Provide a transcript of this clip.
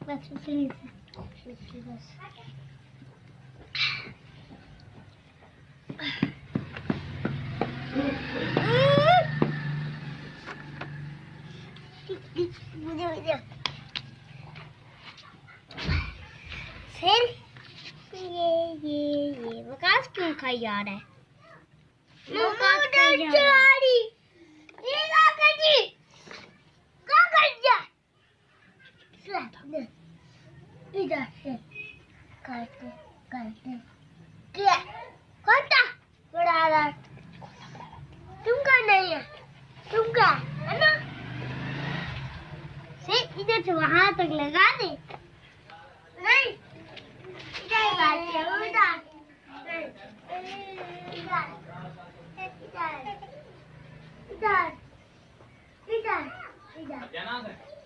बस उतनी से बस। फिर ये विकास क्यों खाई जा रहा है? इधर से करते करते क्या करता बड़ा रहा तुम का नहीं है तुम का है ना से इधर से वहां तक लगा दे नहीं इधर बात है उधर इधर इधर इधर इधर